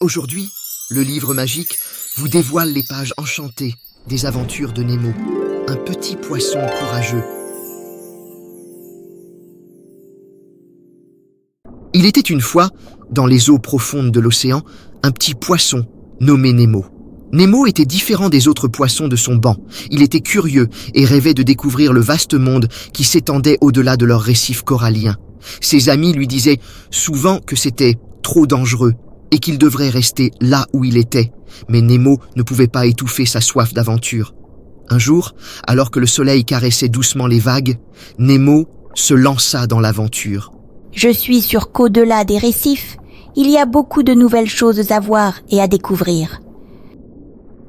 Aujourd'hui, le livre magique vous dévoile les pages enchantées des aventures de Nemo, un petit poisson courageux. Il était une fois, dans les eaux profondes de l'océan, un petit poisson nommé Nemo. Nemo était différent des autres poissons de son banc. Il était curieux et rêvait de découvrir le vaste monde qui s'étendait au-delà de leurs récifs coralliens. Ses amis lui disaient souvent que c'était trop dangereux et qu'il devrait rester là où il était. Mais Nemo ne pouvait pas étouffer sa soif d'aventure. Un jour, alors que le soleil caressait doucement les vagues, Nemo se lança dans l'aventure. Je suis sûr qu'au-delà des récifs, il y a beaucoup de nouvelles choses à voir et à découvrir.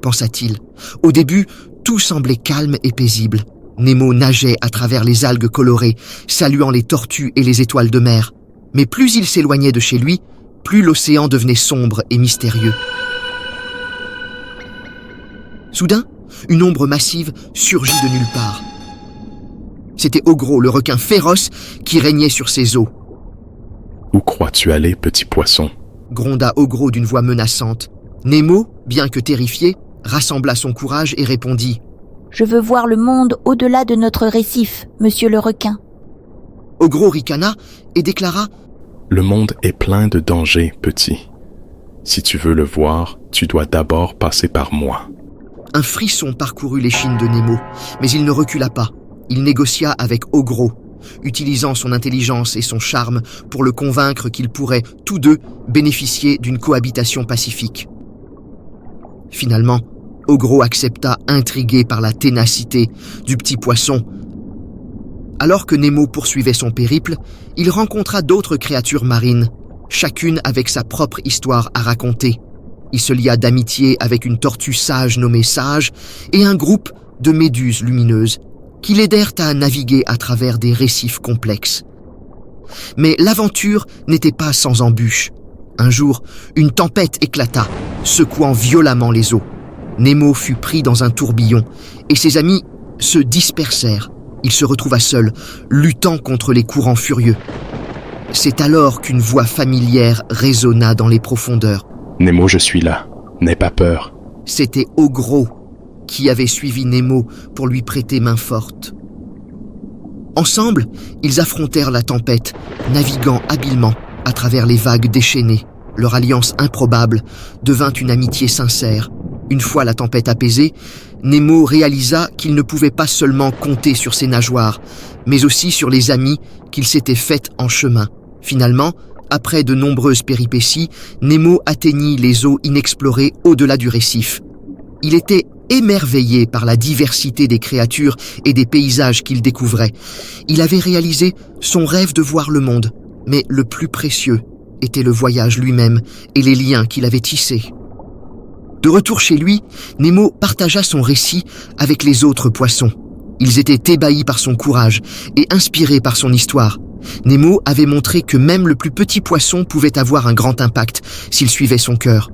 Pensa-t-il. Au début, tout semblait calme et paisible. Nemo nageait à travers les algues colorées, saluant les tortues et les étoiles de mer. Mais plus il s'éloignait de chez lui, plus l'océan devenait sombre et mystérieux. Soudain, une ombre massive surgit de nulle part. C'était Ogro, le requin féroce, qui régnait sur ses eaux. « Où crois-tu aller, petit poisson ?» gronda Ogro d'une voix menaçante. Nemo, bien que terrifié, rassembla son courage et répondit « Je veux voir le monde au-delà de notre récif, monsieur le requin. » Ogro ricana et déclara « Le monde est plein de dangers, petit. Si tu veux le voir, tu dois d'abord passer par moi. » Un frisson parcourut l'échine de Nemo, mais il ne recula pas. Il négocia avec Ogro, utilisant son intelligence et son charme pour le convaincre qu'ils pourraient, tous deux, bénéficier d'une cohabitation pacifique. Finalement, Ogro accepta, intrigué par la ténacité du petit poisson. Alors que Nemo poursuivait son périple, il rencontra d'autres créatures marines, chacune avec sa propre histoire à raconter. Il se lia d'amitié avec une tortue sage nommée Sage et un groupe de méduses lumineuses qui l'aidèrent à naviguer à travers des récifs complexes. Mais l'aventure n'était pas sans embûches. Un jour, une tempête éclata, secouant violemment les eaux. Nemo fut pris dans un tourbillon et ses amis se dispersèrent. Il se retrouva seul, luttant contre les courants furieux. C'est alors qu'une voix familière résonna dans les profondeurs. « Nemo, je suis là. N'aie pas peur. » C'était Ogro qui avait suivi Nemo pour lui prêter main forte. Ensemble, ils affrontèrent la tempête, naviguant habilement à travers les vagues déchaînées. Leur alliance improbable devint une amitié sincère. Une fois la tempête apaisée, Nemo réalisa qu'il ne pouvait pas seulement compter sur ses nageoires, mais aussi sur les amis qu'il s'était faits en chemin. Finalement, après de nombreuses péripéties, Nemo atteignit les eaux inexplorées au-delà du récif. Il était émerveillé par la diversité des créatures et des paysages qu'il découvrait. Il avait réalisé son rêve de voir le monde, mais le plus précieux était le voyage lui-même et les liens qu'il avait tissés. De retour chez lui, Nemo partagea son récit avec les autres poissons. Ils étaient ébahis par son courage et inspirés par son histoire. Nemo avait montré que même le plus petit poisson pouvait avoir un grand impact s'il suivait son cœur.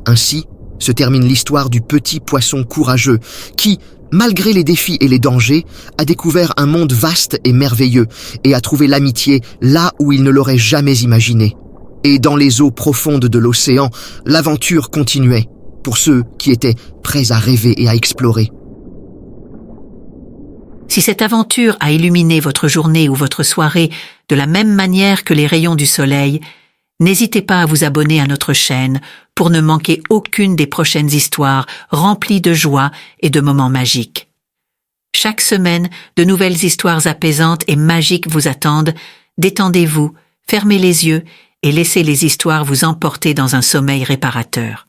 Ainsi se termine l'histoire du petit poisson courageux qui, malgré les défis et les dangers, a découvert un monde vaste et merveilleux et a trouvé l'amitié là où il ne l'aurait jamais imaginé. Et dans les eaux profondes de l'océan, l'aventure continuait pour ceux qui étaient prêts à rêver et à explorer. Si cette aventure a illuminé votre journée ou votre soirée de la même manière que les rayons du soleil, n'hésitez pas à vous abonner à notre chaîne pour ne manquer aucune des prochaines histoires remplies de joie et de moments magiques. Chaque semaine, de nouvelles histoires apaisantes et magiques vous attendent. Détendez-vous, fermez les yeux et laissez les histoires vous emporter dans un sommeil réparateur.